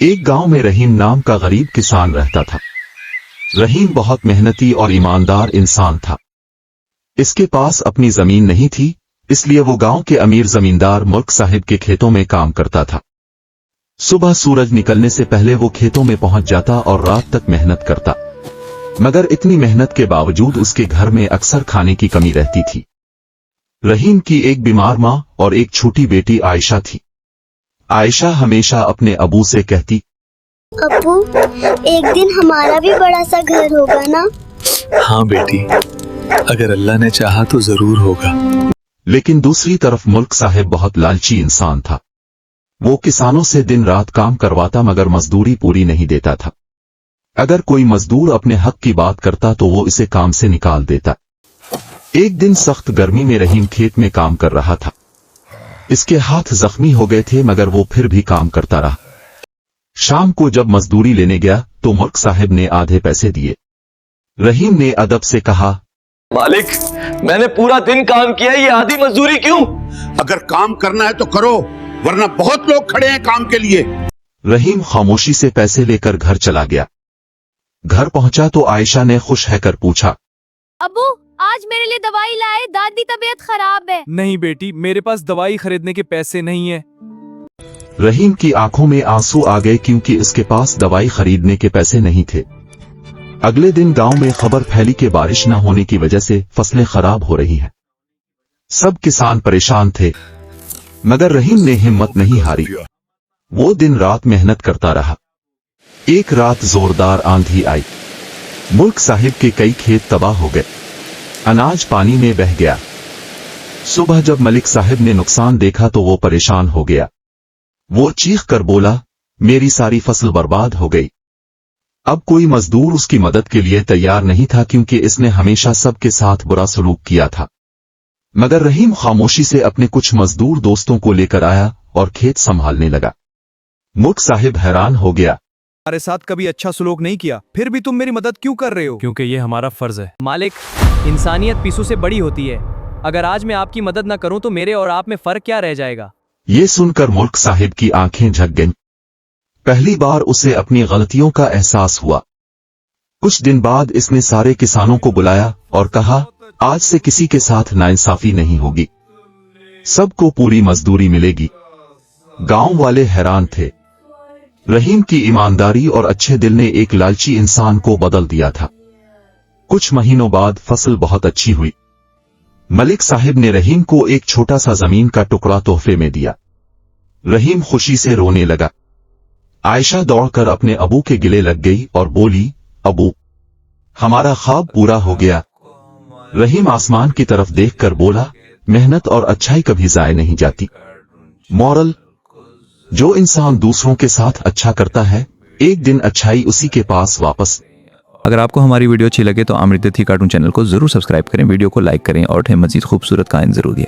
एक गांव में रहीम नाम का गरीब किसान रहता था। रहीम बहुत मेहनती और ईमानदार इंसान था। इसके पास अपनी जमीन नहीं थी, इसलिए वो गांव के अमीर जमींदार मुल्क साहिब के खेतों में काम करता था। सुबह सूरज निकलने से पहले वो खेतों में पहुंच जाता और रात तक मेहनत करता, मगर इतनी मेहनत के बावजूद उसके घर में अक्सर खाने की कमी रहती थी। रहीम की एक बीमार माँ और एक छोटी बेटी आयशा थी। आयशा हमेशा अपने अबू से कहती, अबू, एक दिन हमारा भी बड़ा सा घर होगा ना? हाँ बेटी, अगर अल्लाह ने चाहा तो जरूर होगा। लेकिन दूसरी तरफ मुल्क साहिब बहुत लालची इंसान था। वो किसानों से दिन रात काम करवाता मगर मजदूरी पूरी नहीं देता था। अगर कोई मजदूर अपने हक की बात करता तो वो इसे काम से निकाल देता। एक दिन सख्त गर्मी में रहीम खेत में काम कर रहा था। इसके हाथ जख्मी हो गए थे मगर वो फिर भी काम करता रहा। शाम को जब मजदूरी लेने गया तो मुल्क साहिब ने आधे पैसे दिए। रहीम ने अदब से कहा, मालिक, मैंने पूरा दिन काम किया, ये आधी मजदूरी क्यों? अगर काम करना है तो करो, वरना बहुत लोग खड़े हैं काम के लिए। रहीम खामोशी से पैसे लेकर घर चला गया। घर पहुंचा तो आयशा ने खुश होकर पूछा, अबू, आज मेरे लिए दवाई लाए, दादी तबीयत खराब है। नहीं बेटी, मेरे पास दवाई खरीदने के पैसे नहीं है। रहीम की आंखों में आंसू आ गए क्योंकि इसके पास दवाई खरीदने के पैसे नहीं थे। अगले दिन गांव में खबर फैली कि बारिश न होने की वजह से फसलें खराब हो रही हैं। सब किसान परेशान थे, मगर रहीम ने हिम्मत नहीं हारी। वो दिन रात मेहनत करता रहा। एक रात जोरदार आंधी आई। मुल्क साहिब के कई खेत तबाह हो गए। अनाज पानी में बह गया। सुबह जब मलिक साहिब ने नुकसान देखा तो वो परेशान हो गया। वो चीख कर बोला, मेरी सारी फसल बर्बाद हो गई। अब कोई मजदूर उसकी मदद के लिए तैयार नहीं था क्योंकि इसने हमेशा सबके साथ बुरा सलूक किया था। मगर रहीम खामोशी से अपने कुछ मजदूर दोस्तों को लेकर आया और खेत संभालने लगा। मुल्क साहिब हैरान हो गया। हमारे साथ कभी अच्छा सलूक नहीं किया, फिर भी तुम मेरी मदद क्यों कर रहे हो? क्योंकि ये हमारा फर्ज है। मालिक, इंसानियत पीसू से बड़ी होती है। अगर आज मैं आपकी मदद न करूं तो मेरे और आप में फर्क क्या रह जाएगा? ये सुनकर मुल्क साहिब की आंखें झक गईं। पहली बार उसे अपनी गलतियों का एहसास हुआ। कुछ दिन बाद इसने सारे किसानों को बुलाया और कहा, आज से किसी के साथ नाइंसाफी नहीं होगी, सबको पूरी मजदूरी मिलेगी। गांव वाले हैरान थे। रहीम की ईमानदारी और अच्छे दिल ने एक लालची इंसान को बदल दिया था। कुछ महीनों बाद फसल बहुत अच्छी हुई। मलिक साहिब ने रहीम को एक छोटा सा जमीन का टुकड़ा तोहफे में दिया। रहीम खुशी से रोने लगा। आयशा दौड़कर अपने अबू के गिले लग गई और बोली, अबू, हमारा ख्वाब पूरा हो गया। रहीम आसमान की तरफ देखकर बोला, मेहनत और अच्छाई कभी जाए नहीं जाती। मॉरल, जो इंसान दूसरों के साथ अच्छा करता है, एक दिन अच्छाई उसी के पास वापस। अगर आपको हमारी वीडियो अच्छी लगे तो अमृत तिथि कार्टून चैनल को जरूर सब्सक्राइब करें, वीडियो को लाइक करें और मजीद खूबसूरत काइन जरूर दिए।